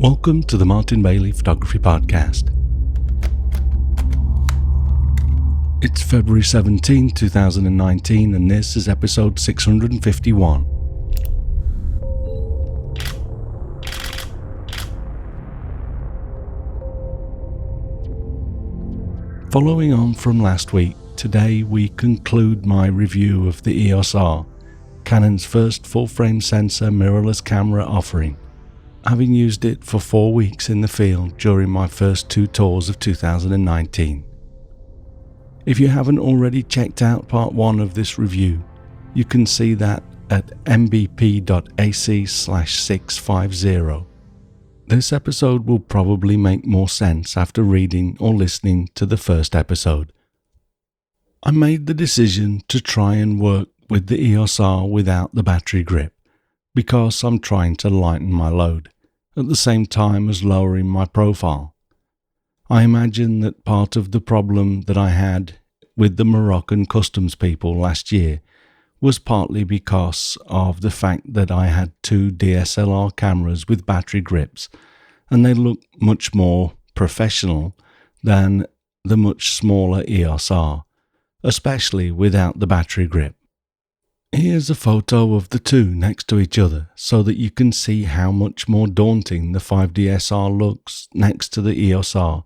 Welcome to the Martin Bailey Photography Podcast. It's February 17, 2019, and this is episode 651. Following on from last week, today we conclude my review of the EOS R, Canon's first full-frame sensor mirrorless camera offering, having used it for 4 weeks in the field during my first 2 tours of 2019. If you haven't already checked out part 1 of this review, you can see that at mbp.ac/650. This episode will probably make more sense after reading or listening to the first episode. I made the decision to try and work with the EOS R without the battery grip, because I'm trying to lighten my load, at the same time as lowering my profile. I imagine that part of the problem that I had with the Moroccan customs people last year was partly because of the fact that I had 2 DSLR cameras with battery grips, and they looked much more professional than the much smaller EOS R, especially without the battery grip. Here's a photo of the 2 next to each other so that you can see how much more daunting the 5DSR looks next to the EOS R,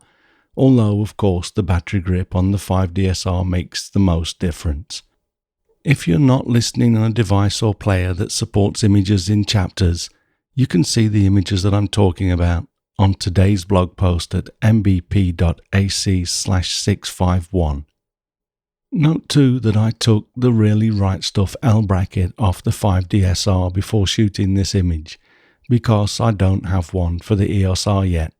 although of course the battery grip on the 5DSR makes the most difference. If you're not listening on a device or player that supports images in chapters, you can see the images that I'm talking about on today's blog post at mbp.ac/651. Note too that I took the Really Right Stuff L bracket off the 5DSR before shooting this image, because I don't have one for the EOS R yet.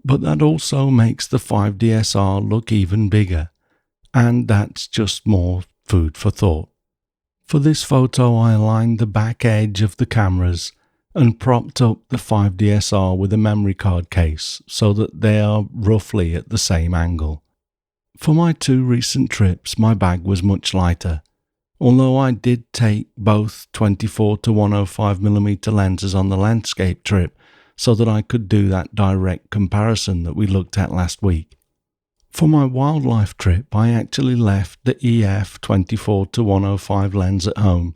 But that also makes the 5DSR look even bigger, and that's just more food for thought. For this photo I aligned the back edge of the cameras and propped up the 5DSR with a memory card case so that they are roughly at the same angle. For my 2 recent trips, my bag was much lighter, although I did take both 24-105mm lenses on the landscape trip so that I could do that direct comparison that we looked at last week. For my wildlife trip, I actually left the EF 24-105 lens at home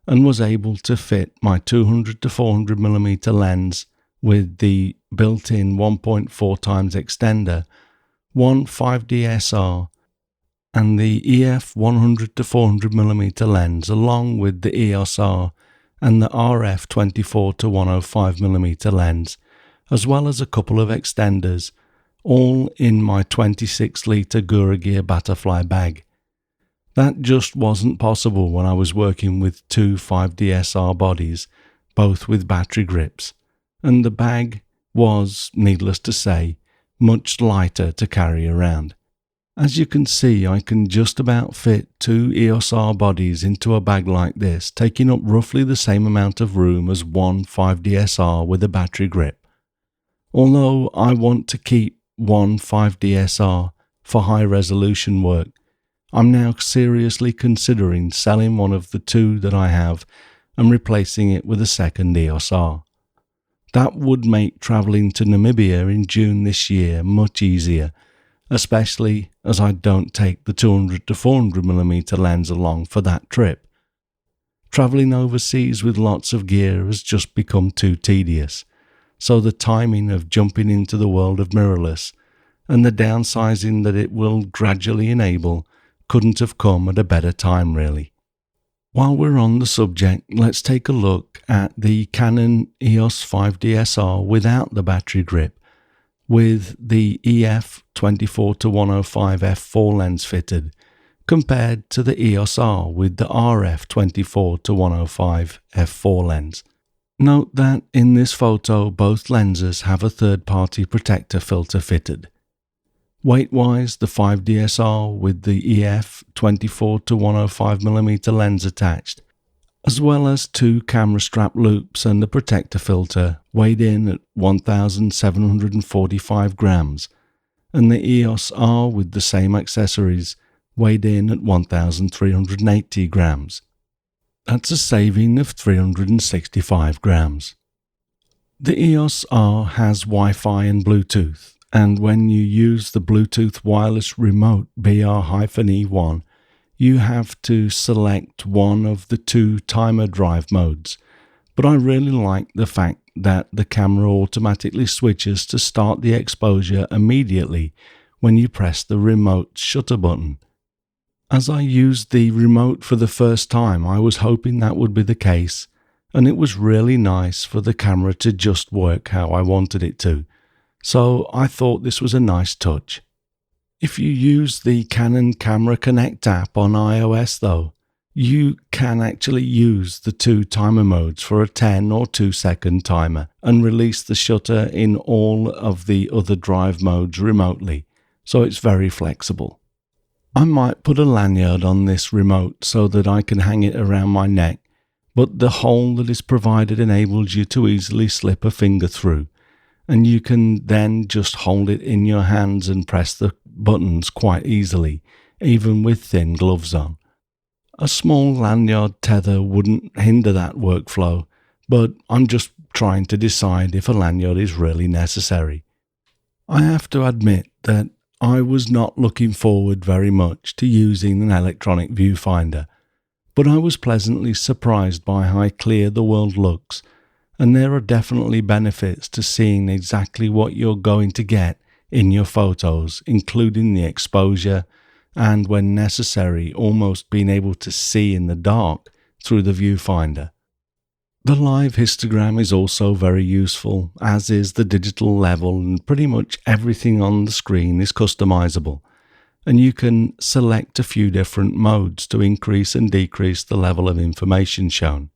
and was able to fit my 200-400mm lens with the built-in 1.4x extender, one 5DSR, and the EF 100-400mm lens along with the EOS R and the RF 24-105mm lens, as well as a couple of extenders, all in my 26-litre Gura Gear Butterfly bag. That just wasn't possible when I was working with 2 5DSR bodies, both with battery grips, and the bag was, needless to say, much lighter to carry around. As you can see, I can just about fit 2 EOS R bodies into a bag like this, taking up roughly the same amount of room as one 5DSR with a battery grip. Although I want to keep one 5DSR for high resolution work, I'm now seriously considering selling one of the 2 that I have and replacing it with a second EOS R. That would make travelling to Namibia in June this year much easier, especially as I don't take the 200-400mm lens along for that trip. Travelling overseas with lots of gear has just become too tedious, so the timing of jumping into the world of mirrorless and the downsizing that it will gradually enable couldn't have come at a better time really. While we're on the subject, let's take a look at the Canon EOS 5DSR without the battery grip, with the EF 24-105 f4 lens fitted, compared to the EOS R with the RF 24-105 f4 lens. Note that in this photo both lenses have a third-party protector filter fitted. Weight-wise, the 5DSR with the EF 24-105mm lens attached, as well as 2 camera strap loops and a protector filter, weighed in at 1,745 grams, and the EOS R with the same accessories, weighed in at 1,380 grams. That's a saving of 365 grams. The EOS R has Wi-Fi and Bluetooth, and when you use the Bluetooth wireless remote BR-E1, you have to select one of the two timer drive modes. But I really like the fact that the camera automatically switches to start the exposure immediately when you press the remote shutter button. As I used the remote for the first time, I was hoping that would be the case, and it was really nice for the camera to just work how I wanted it to. So I thought this was a nice touch. If you use the Canon Camera Connect app on iOS though, you can actually use the two timer modes for a 10 or 2 second timer and release the shutter in all of the other drive modes remotely, so it's very flexible. I might put a lanyard on this remote so that I can hang it around my neck, but the hole that is provided enables you to easily slip a finger through, and you can then just hold it in your hands and press the buttons quite easily, even with thin gloves on. A small lanyard tether wouldn't hinder that workflow, but I'm just trying to decide if a lanyard is really necessary. I have to admit that I was not looking forward very much to using an electronic viewfinder, but I was pleasantly surprised by how clear the world looks, and there are definitely benefits to seeing exactly what you're going to get in your photos, including the exposure, and when necessary, almost being able to see in the dark through the viewfinder. The live histogram is also very useful, as is the digital level, and pretty much everything on the screen is customizable, and you can select a few different modes to increase and decrease the level of information shown.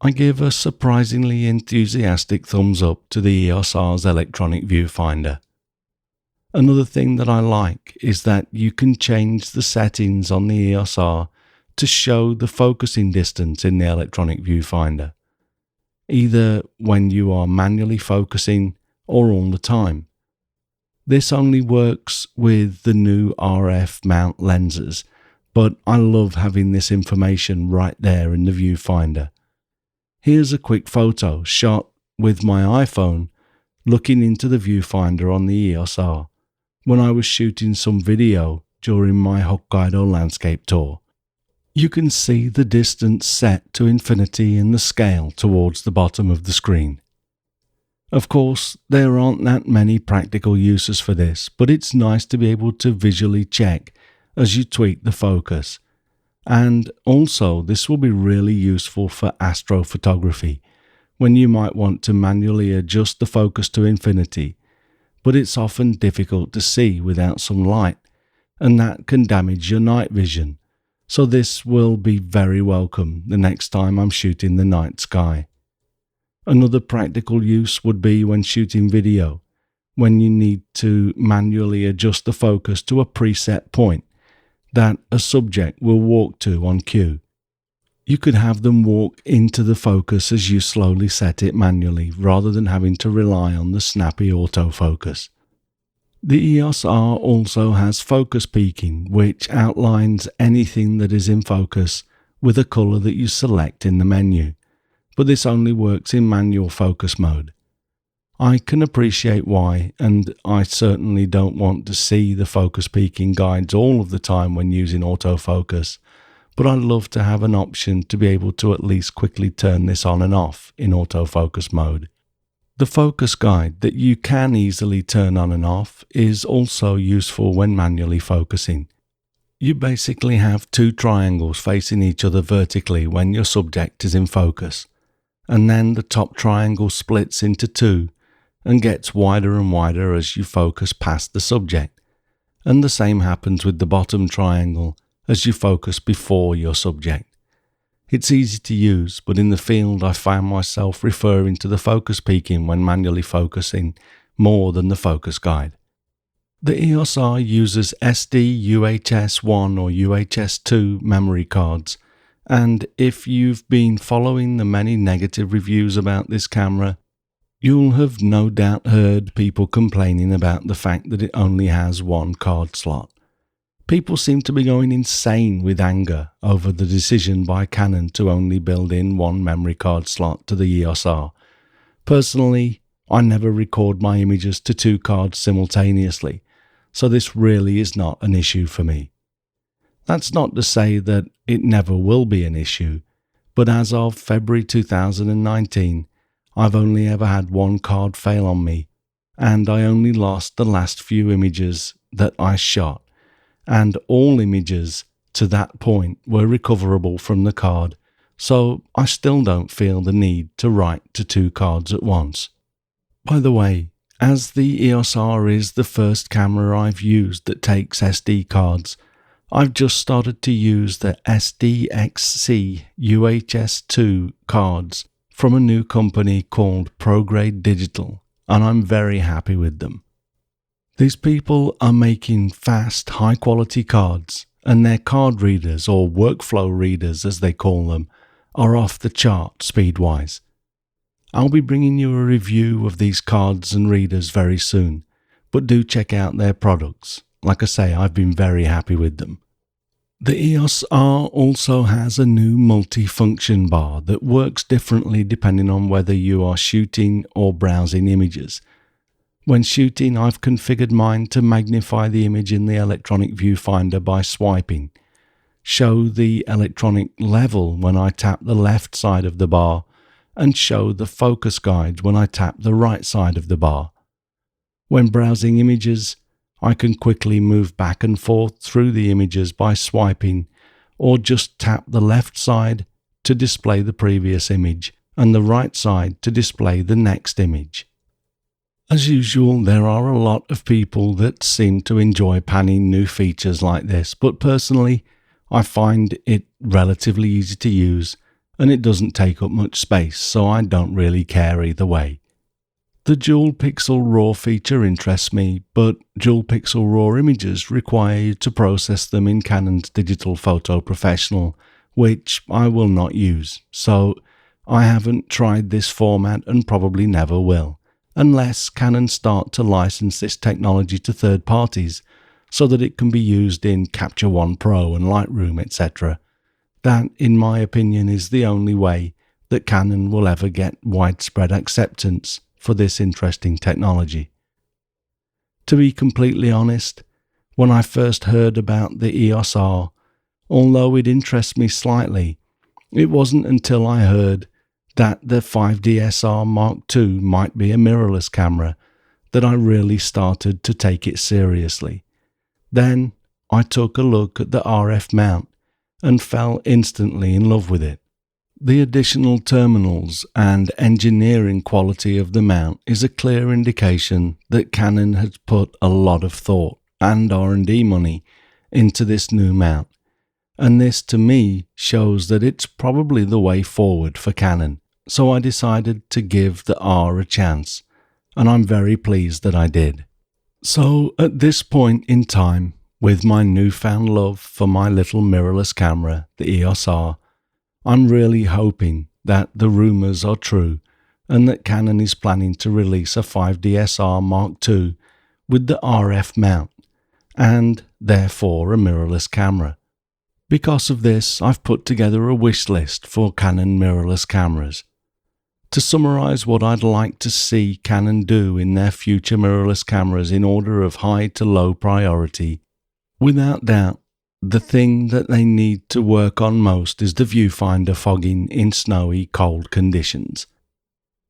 I give a surprisingly enthusiastic thumbs up to the EOS R's electronic viewfinder. Another thing that I like is that you can change the settings on the EOS R to show the focusing distance in the electronic viewfinder, either when you are manually focusing or all the time. This only works with the new RF mount lenses, but I love having this information right there in the viewfinder. Here's a quick photo shot with my iPhone looking into the viewfinder on the EOS R when I was shooting some video during my Hokkaido landscape tour. You can see the distance set to infinity in the scale towards the bottom of the screen. Of course, there aren't that many practical uses for this, but it's nice to be able to visually check as you tweak the focus. And also, this will be really useful for astrophotography, when you might want to manually adjust the focus to infinity, but it's often difficult to see without some light, and that can damage your night vision. So this will be very welcome the next time I'm shooting the night sky. Another practical use would be when shooting video, when you need to manually adjust the focus to a preset point that a subject will walk to on cue. You could have them walk into the focus as you slowly set it manually, rather than having to rely on the snappy autofocus. The EOS R also has focus peaking, which outlines anything that is in focus with a color that you select in the menu, but this only works in manual focus mode. I can appreciate why, and I certainly don't want to see the focus peaking guides all of the time when using autofocus, but I'd love to have an option to be able to at least quickly turn this on and off in autofocus mode. The focus guide that you can easily turn on and off is also useful when manually focusing. You basically have two triangles facing each other vertically when your subject is in focus, and then the top triangle splits into two and gets wider and wider as you focus past the subject, and the same happens with the bottom triangle as you focus before your subject. It's easy to use, but in the field I found myself referring to the focus peaking when manually focusing more than the focus guide. The EOS R uses SD UHS-1 or UHS-2 memory cards, and if you've been following the many negative reviews about this camera, you'll have no doubt heard people complaining about the fact that it only has one card slot. People seem to be going insane with anger over the decision by Canon to only build in one memory card slot to the EOS R, Personally, I never record my images to 2 cards simultaneously, so this really is not an issue for me. That's not to say that it never will be an issue, but as of February 2019, I've only ever had 1 card fail on me, and I only lost the last few images that I shot, and all images to that point were recoverable from the card, so I still don't feel the need to write to 2 cards at once. By the way, as the EOS R is the first camera I've used that takes SD cards, I've just started to use the SDXC UHS2 cards from a new company called ProGrade Digital, and I'm very happy with them. These people are making fast, high-quality cards, and their card readers, or workflow readers as they call them, are off the chart speed-wise. I'll be bringing you a review of these cards and readers very soon, but do check out their products. Like I say, I've been very happy with them. The EOS R also has a new multi-function bar that works differently depending on whether you are shooting or browsing images. When shooting, I've configured mine to magnify the image in the electronic viewfinder by swiping, show the electronic level when I tap the left side of the bar, and show the focus guide when I tap the right side of the bar. When browsing images, I can quickly move back and forth through the images by swiping, or just tap the left side to display the previous image and the right side to display the next image. As usual, there are a lot of people that seem to enjoy panning new features like this, but personally, I find it relatively easy to use and it doesn't take up much space, so I don't really care either way. The Dual Pixel RAW feature interests me, but Dual Pixel RAW images require you to process them in Canon's Digital Photo Professional, which I will not use, so I haven't tried this format and probably never will, unless Canon start to license this technology to third parties so that it can be used in Capture One Pro and Lightroom, etc. That, in my opinion, is the only way that Canon will ever get widespread acceptance for this interesting technology. To be completely honest, when I first heard about the EOS R, although it interests me slightly, it wasn't until I heard that the 5DSR Mark II might be a mirrorless camera that I really started to take it seriously. Then I took a look at the RF mount and fell instantly in love with it. The additional terminals and engineering quality of the mount is a clear indication that Canon has put a lot of thought and R&D money into this new mount, and this to me shows that it's probably the way forward for Canon, so I decided to give the R a chance, and I'm very pleased that I did. So at this point in time, with my newfound love for my little mirrorless camera, the EOS R, I'm really hoping that the rumours are true and that Canon is planning to release a 5DSR Mark II with the RF mount and therefore a mirrorless camera. Because of this, I've put together a wish list for Canon mirrorless cameras. To summarise what I'd like to see Canon do in their future mirrorless cameras in order of high to low priority, without doubt, the thing that they need to work on most is the viewfinder fogging in snowy, cold conditions.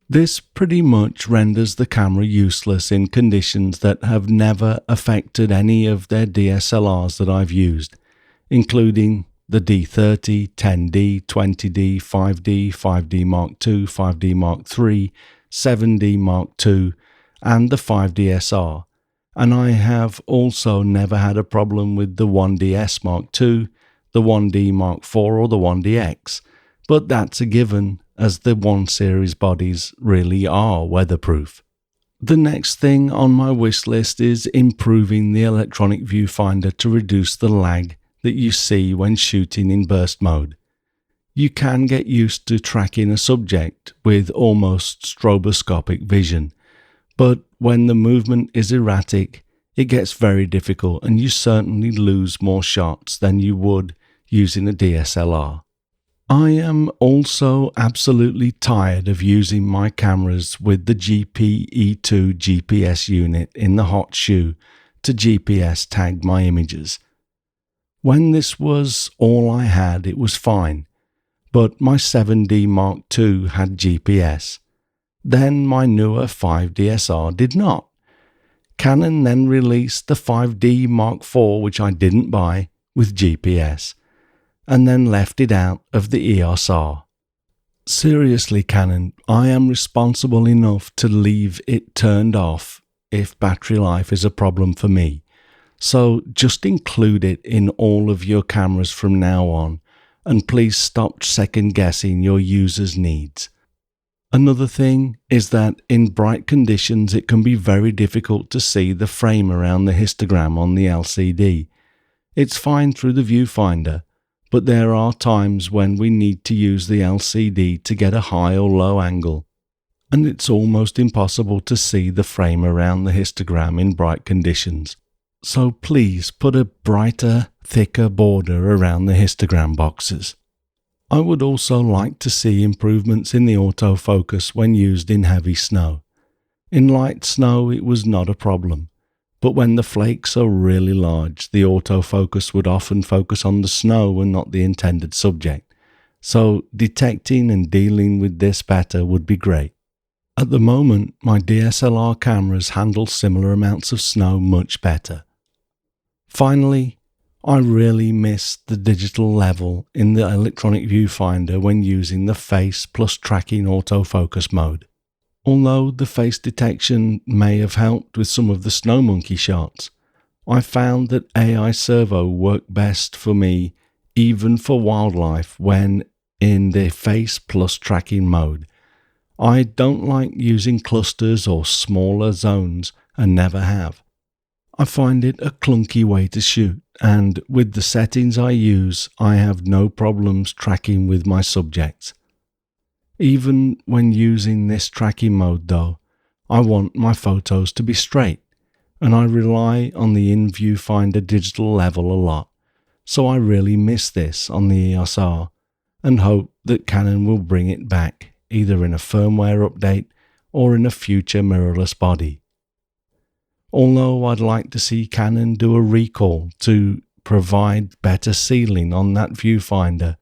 This pretty much renders the camera useless in conditions that have never affected any of their DSLRs that I've used, including the D30, 10D, 20D, 5D, 5D Mark II, 5D Mark III, 7D Mark II, and the 5DSR. And I have also never had a problem with the 1DS Mark II, the 1D Mark IV or the 1DX, but that's a given as the 1 series bodies really are weatherproof. The next thing on my wish list is improving the electronic viewfinder to reduce the lag that you see when shooting in burst mode. You can get used to tracking a subject with almost stroboscopic vision, but when the movement is erratic, it gets very difficult and you certainly lose more shots than you would using a DSLR. I am also absolutely tired of using my cameras with the GPE2 GPS unit in the hot shoe to GPS tag my images. When this was all I had, it was fine, but my 7D Mark II had GPS. Then my newer 5DSR did not. Canon then released the 5D Mark IV, which I didn't buy, with GPS, and then left it out of the EOS-R. Seriously, Canon, I am responsible enough to leave it turned off if battery life is a problem for me. So just include it in all of your cameras from now on, and please stop second guessing your users' needs. Another thing is that in bright conditions it can be very difficult to see the frame around the histogram on the LCD. It's fine through the viewfinder, but there are times when we need to use the LCD to get a high or low angle, and it's almost impossible to see the frame around the histogram in bright conditions. So please put a brighter, thicker border around the histogram boxes. I would also like to see improvements in the autofocus when used in heavy snow. In light snow it was not a problem, but when the flakes are really large, the autofocus would often focus on the snow and not the intended subject. So detecting and dealing with this better would be great. At the moment, my DSLR cameras handle similar amounts of snow much better. Finally, I really miss the digital level in the electronic viewfinder when using the face plus tracking autofocus mode. Although the face detection may have helped with some of the snow monkey shots, I found that AI servo worked best for me even for wildlife when in the face plus tracking mode. I don't like using clusters or smaller zones and never have. I find it a clunky way to shoot, and with the settings I use, I have no problems tracking with my subjects. Even when using this tracking mode though, I want my photos to be straight, and I rely on the in-viewfinder digital level a lot, so I really miss this on the EOS-R, and hope that Canon will bring it back, either in a firmware update or in a future mirrorless body. Although I'd like to see Canon do a recall to provide better sealing on that viewfinder,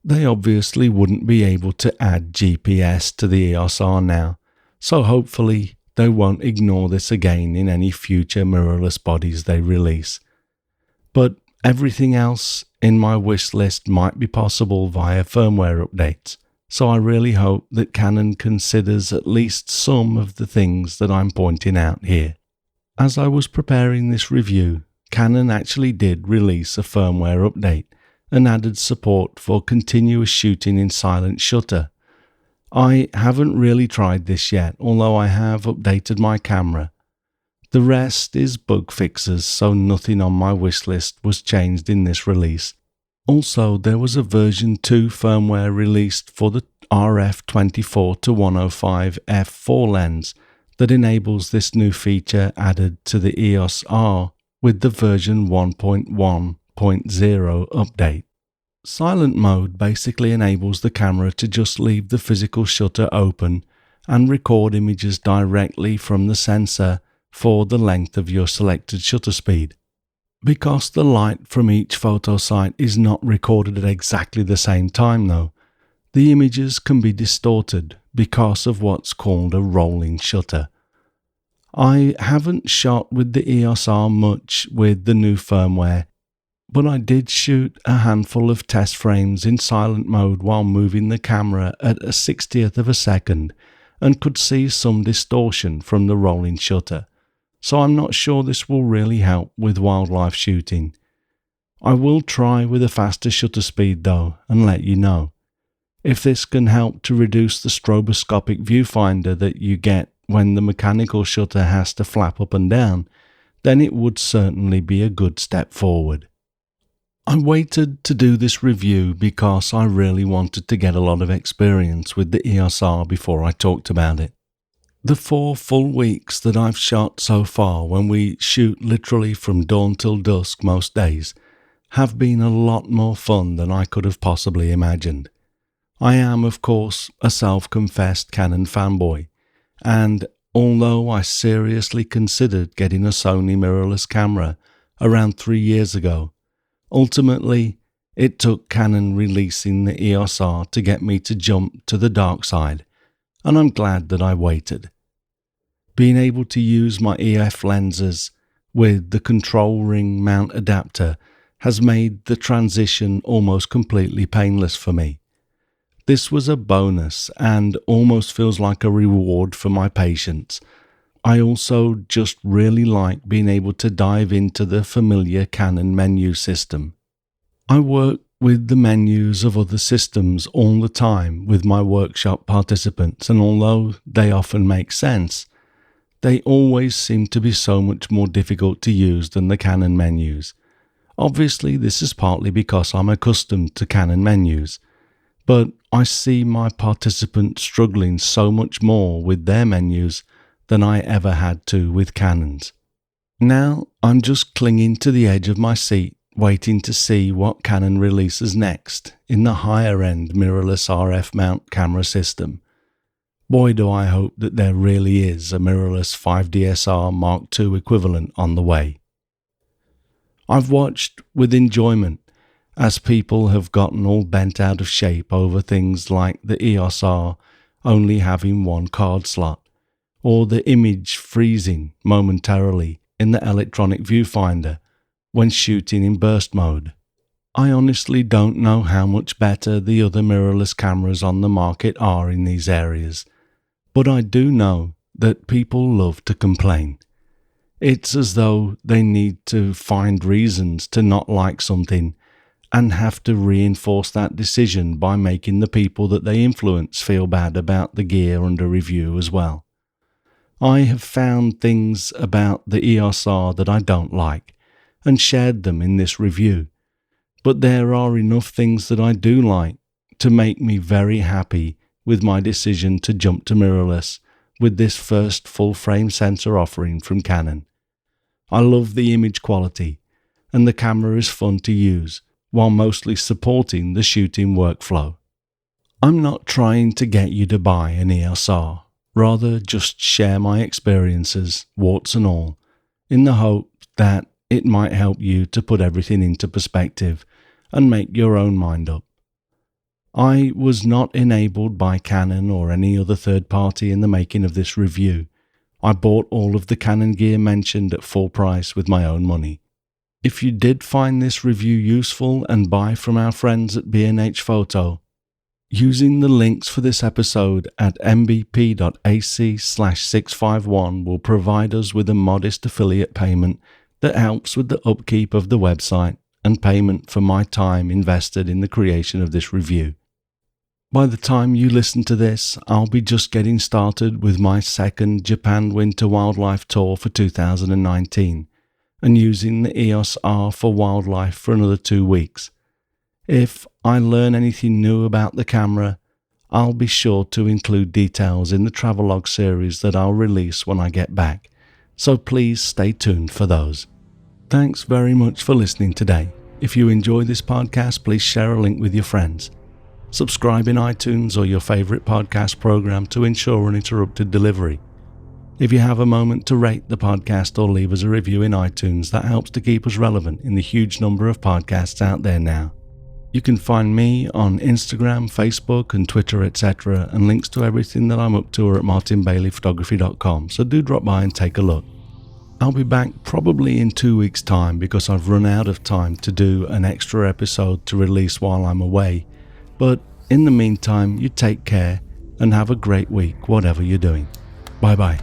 they obviously wouldn't be able to add GPS to the EOS-R now, so hopefully they won't ignore this again in any future mirrorless bodies they release. But everything else in my wish list might be possible via firmware updates, so I really hope that Canon considers at least some of the things that I'm pointing out here. As I was preparing this review, Canon actually did release a firmware update and added support for continuous shooting in silent shutter. I haven't really tried this yet, although I have updated my camera. The rest is bug fixes, so nothing on my wish list was changed in this release. Also, there was a version 2 firmware released for the RF24-105 f4 lens that enables this new feature added to the EOS-R with the version 1.1.0 update. Silent mode basically enables the camera to just leave the physical shutter open and record images directly from the sensor for the length of your selected shutter speed. Because the light from each photo site is not recorded at exactly the same time though, the images can be distorted because of what's called a rolling shutter. I haven't shot with the EOS-R much with the new firmware, but I did shoot a handful of test frames in silent mode while moving the camera at a 60th of a second and could see some distortion from the rolling shutter, so I'm not sure this will really help with wildlife shooting. I will try with a faster shutter speed though and let you know. If this can help to reduce the stroboscopic viewfinder that you get when the mechanical shutter has to flap up and down, then it would certainly be a good step forward. I waited to do this review because I really wanted to get a lot of experience with the EOS-R before I talked about it. The 4 full weeks that I've shot so far, when we shoot literally from dawn till dusk most days, have been a lot more fun than I could have possibly imagined. I am, of course, a self-confessed Canon fanboy, and although I seriously considered getting a Sony mirrorless camera around 3 years ago, ultimately it took Canon releasing the EOS R to get me to jump to the dark side, and I'm glad that I waited. Being able to use my EF lenses with the control ring mount adapter has made the transition almost completely painless for me. This was a bonus and almost feels like a reward for my patience. I also just really like being able to dive into the familiar Canon menu system. I work with the menus of other systems all the time with my workshop participants, and although they often make sense, they always seem to be so much more difficult to use than the Canon menus. Obviously, this is partly because I'm accustomed to Canon menus, but I see my participants struggling so much more with their menus than I ever had to with Canon's. Now I'm just clinging to the edge of my seat, waiting to see what Canon releases next in the higher-end mirrorless RF mount camera system. Boy, do I hope that there really is a mirrorless 5DSR Mark II equivalent on the way. I've watched with enjoyment as people have gotten all bent out of shape over things like the EOS R only having one card slot, or the image freezing momentarily in the electronic viewfinder when shooting in burst mode. I honestly don't know how much better the other mirrorless cameras on the market are in these areas, but I do know that people love to complain. It's as though they need to find reasons to not like something and have to reinforce that decision by making the people that they influence feel bad about the gear under review as well. I have found things about the EOS R that I don't like and shared them in this review, but there are enough things that I do like to make me very happy with my decision to jump to mirrorless with this first full-frame sensor offering from Canon. I love the image quality, and the camera is fun to use, while mostly supporting the shooting workflow. I'm not trying to get you to buy an EOS R, rather just share my experiences, warts and all, in the hope that it might help you to put everything into perspective and make your own mind up. I was not enabled by Canon or any other third party in the making of this review. I bought all of the Canon gear mentioned at full price with my own money. If you did find this review useful and buy from our friends at B&H Photo, using the links for this episode at mbp.ac/651 will provide us with a modest affiliate payment that helps with the upkeep of the website and payment for my time invested in the creation of this review. By the time you listen to this, I'll be just getting started with my second Japan Winter Wildlife Tour for 2019 and using the EOS R for wildlife for another 2 weeks. If I learn anything new about the camera, I'll be sure to include details in the travelogue series that I'll release when I get back, so please stay tuned for those. Thanks very much for listening today. If you enjoy this podcast, please share a link with your friends. Subscribe in iTunes or your favorite podcast program to ensure uninterrupted delivery. If you have a moment to rate the podcast or leave us a review in iTunes, that helps to keep us relevant in the huge number of podcasts out there now. You can find me on Instagram, Facebook and Twitter, etc., and links to everything that I'm up to are at martinbaileyphotography.com, so do drop by and take a look. I'll be back probably in 2 weeks' time because I've run out of time to do an extra episode to release while I'm away, but in the meantime, you take care and have a great week, whatever you're doing. Bye-bye.